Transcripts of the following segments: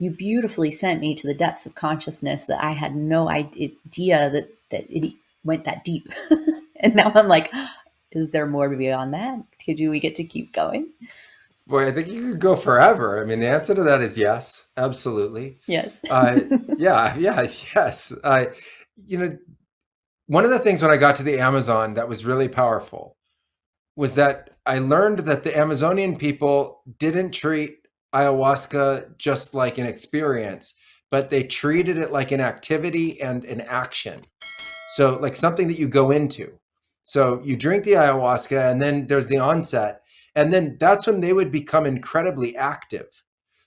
you beautifully sent me to the depths of consciousness that I had no idea that it went that deep. And now I'm like, is there more beyond that? We get to keep going? Boy, I think you could go forever. I mean, the answer to that is yes, absolutely. Yes. Uh, yeah, yes. You know, one of the things when I got to the Amazon that was really powerful was that I learned that the Amazonian people didn't treat ayahuasca just like an experience, but they treated it like an activity and an action. So, like something that you go into. So, you drink the ayahuasca, and then there's the onset. And then that's when they would become incredibly active.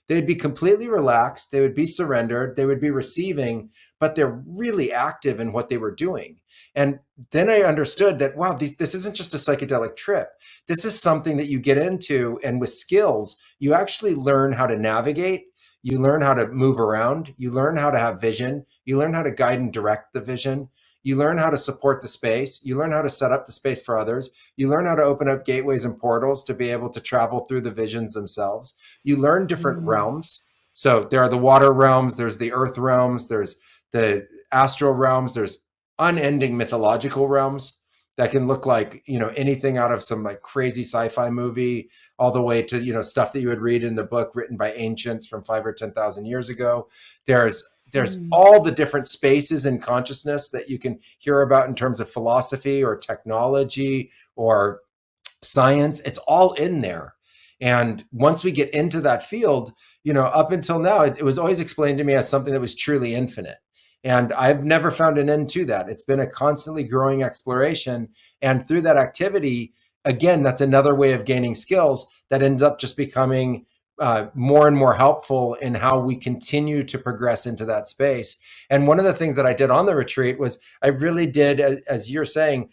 They'd be completely relaxed. They would be surrendered. They would be receiving, but they're really active in what they were doing. And then I understood that, wow, this isn't just a psychedelic trip. This is something that you get into, and with skills, you actually learn how to navigate. You learn how to move around. You learn how to have vision. You learn how to guide and direct the vision. You learn how to support the space. You learn how to set up the space for others. You learn how to open up gateways and portals to be able to travel through the visions themselves. You learn different Mm. realms. So there are the water realms, there's the earth realms, there's the astral realms, there's unending mythological realms that can look like, anything out of some like crazy sci-fi movie, all the way to, stuff that you would read in the book written by ancients from 5 or 10,000 years ago. There's Mm. all the different spaces in consciousness that you can hear about in terms of philosophy or technology or science. It's all in there. And once we get into that field, up until now, it was always explained to me as something that was truly infinite. And I've never found an end to that. It's been a constantly growing exploration. And through that activity, again, that's another way of gaining skills that ends up just becoming more and more helpful in how we continue to progress into that space. And one of the things that I did on the retreat was I really did, as you're saying,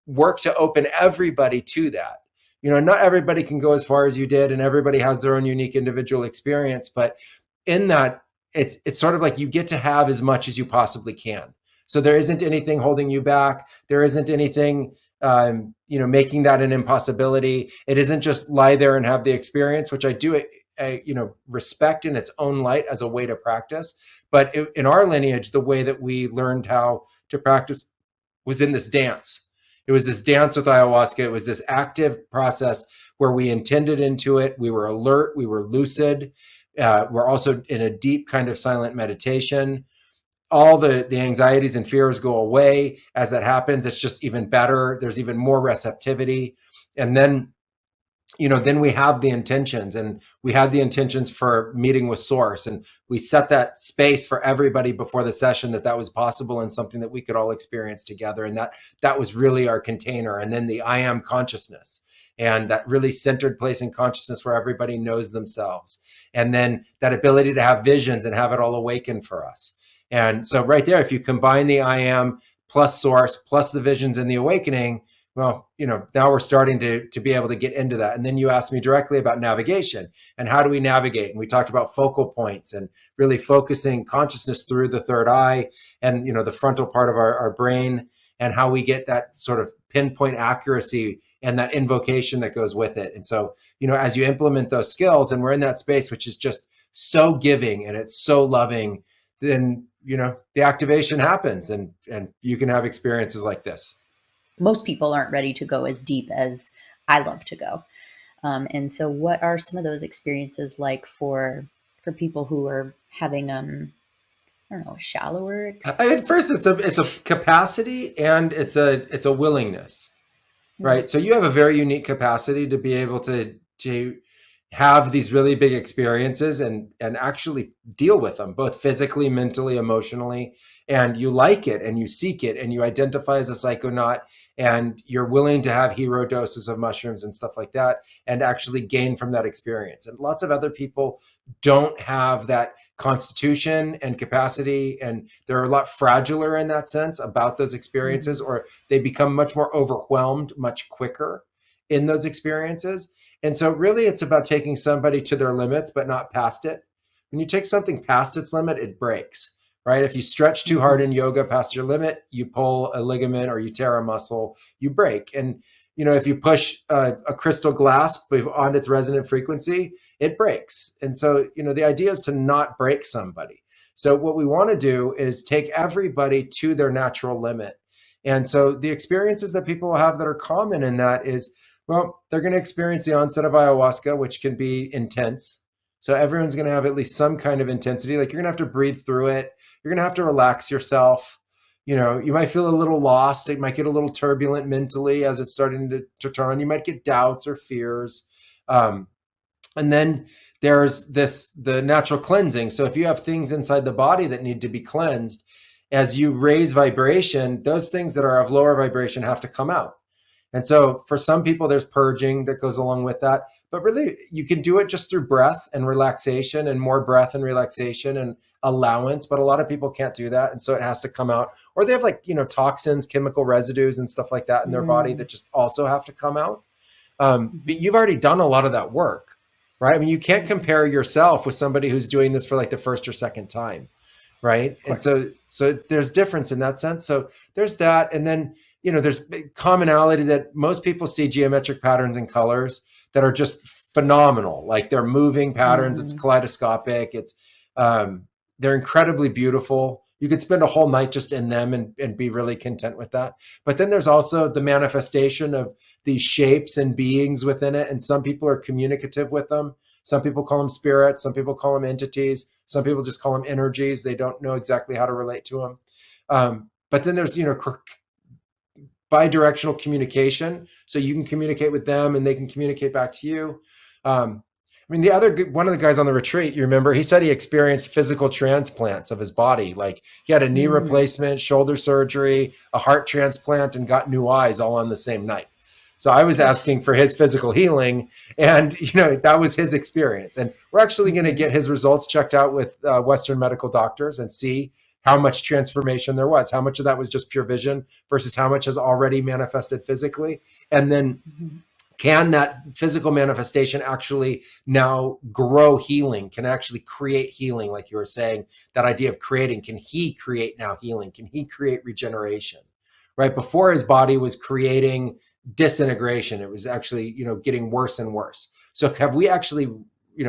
work to open everybody to that. Not everybody can go as far as you did, and everybody has their own unique individual experience. But in that, it's sort of like you get to have as much as you possibly can. So there isn't anything holding you back. There isn't anything making that an impossibility. It isn't just lie there and have the experience, which I do respect in its own light as a way to practice. But in our lineage, the way that we learned how to practice was in this dance. It was this dance with ayahuasca. It was this active process where we intended into it. We were alert. We were lucid. We're also in a deep kind of silent meditation. All the anxieties and fears go away as that happens. It's just even better. There's even more receptivity. And then then we have the intentions, and we had the intentions for meeting with source, and we set that space for everybody before the session that was possible and something that we could all experience together. And that was really our container. And then the I am consciousness, and that really centered place in consciousness where everybody knows themselves. And then that ability to have visions and have it all awaken for us. And so right there, if you combine the I am plus source plus the visions and the awakening, well, now we're starting to be able to get into that. And then you asked me directly about navigation and how do we navigate? And we talked about focal points and really focusing consciousness through the third eye and, the frontal part of our brain, and how we get that sort of pinpoint accuracy and that invocation that goes with it. And so, as you implement those skills, and we're in that space, which is just so giving and it's so loving, then, the activation happens, and you can have experiences like this. Most people aren't ready to go as deep as I love to go. And so what are some of those experiences like for people who are having, I don't know, shallower At first, it's a capacity, and it's a willingness, mm, right? So you have a very unique capacity to be able to have these really big experiences and actually deal with them, both physically, mentally, emotionally. And you like it, and you seek it, and you identify as a psychonaut, and you're willing to have hero doses of mushrooms and stuff like that, and actually gain from that experience. And lots of other people don't have that constitution and capacity, and they're a lot fragiler in that sense about those experiences, mm, or they become much more overwhelmed much quicker in those experiences. And so really it's about taking somebody to their limits, but not past it. When you take something past its limit, it breaks, right? If you stretch too hard Mhm. in yoga past your limit, you pull a ligament or you tear a muscle, you break. And if you push a crystal glass on its resonant frequency, it breaks. And so, the idea is to not break somebody. So what we want to do is take everybody to their natural limit. And so the experiences that people have that are common in that is, well, they're going to experience the onset of ayahuasca, which can be intense. So everyone's going to have at least some kind of intensity. Like, you're going to have to breathe through it. You're going to have to relax yourself. You might feel a little lost. It might get a little turbulent mentally as it's starting to turn on. You might get doubts or fears. And then there's the natural cleansing. So if you have things inside the body that need to be cleansed, as you raise vibration, those things that are of lower vibration have to come out. And so for some people, there's purging that goes along with that. But really, you can do it just through breath and relaxation, and more breath and relaxation and allowance. But a lot of people can't do that. And so it has to come out. Or they have toxins, chemical residues and stuff like that in their body Mm. that just also have to come out. But you've already done a lot of that work, right? I mean, you can't Mhm. compare yourself with somebody who's doing this for like the first or second time, right? Of And course. so there's difference in that sense. So there's that. And then, there's commonality that most people see geometric patterns and colors that are just phenomenal. Like, they're moving patterns. It's Mhm. kaleidoscopic. They're incredibly beautiful. You could spend a whole night just in them and be really content with that. But then there's also the manifestation of these shapes and beings within it. And some people are communicative with them. Some people call them spirits. Some people call them entities. Some people just call them energies. They don't know exactly how to relate to them. But then there's, bi-directional communication. So you can communicate with them and they can communicate back to you. I mean, one of the guys on the retreat, you remember, he said he experienced physical transplants of his body. Like, he had a knee Mm. replacement, shoulder surgery, a heart transplant, and got new eyes all on the same night. So I was asking for his physical healing, and that was his experience. And we're actually going to Mhm. get his results checked out with Western medical doctors and see how much transformation there was, how much of that was just pure vision versus how much has already manifested physically. And then, Mhm. can that physical manifestation actually now grow healing? Can actually create healing? Like you were saying, that idea of creating, can he create now healing? Can he create regeneration? Right before, his body was creating disintegration. It was actually, getting worse and worse. So have we actually,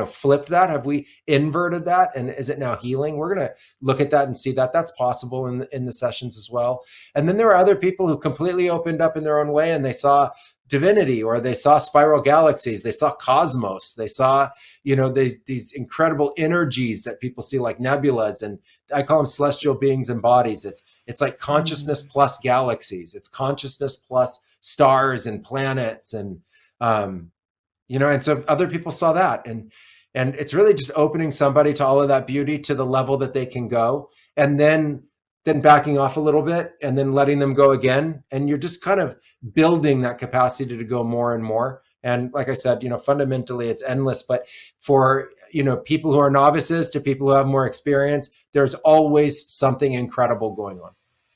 flipped that? Have we inverted that? And is it now healing? We're going to look at that and see that that's possible in the sessions as well. And then there are other people who completely opened up in their own way, and they saw divinity, or they saw spiral galaxies, they saw cosmos, they saw these incredible energies that people see, like nebulas, and I call them celestial beings and bodies. It's like consciousness Mm. plus galaxies. It's consciousness plus stars and planets, and so other people saw that, and it's really just opening somebody to all of that beauty to the level that they can go, and then backing off a little bit and then letting them go again. And you're just kind of building that capacity to go more and more. And like I said, fundamentally it's endless, but for, people who are novices to people who have more experience, there's always something incredible going on.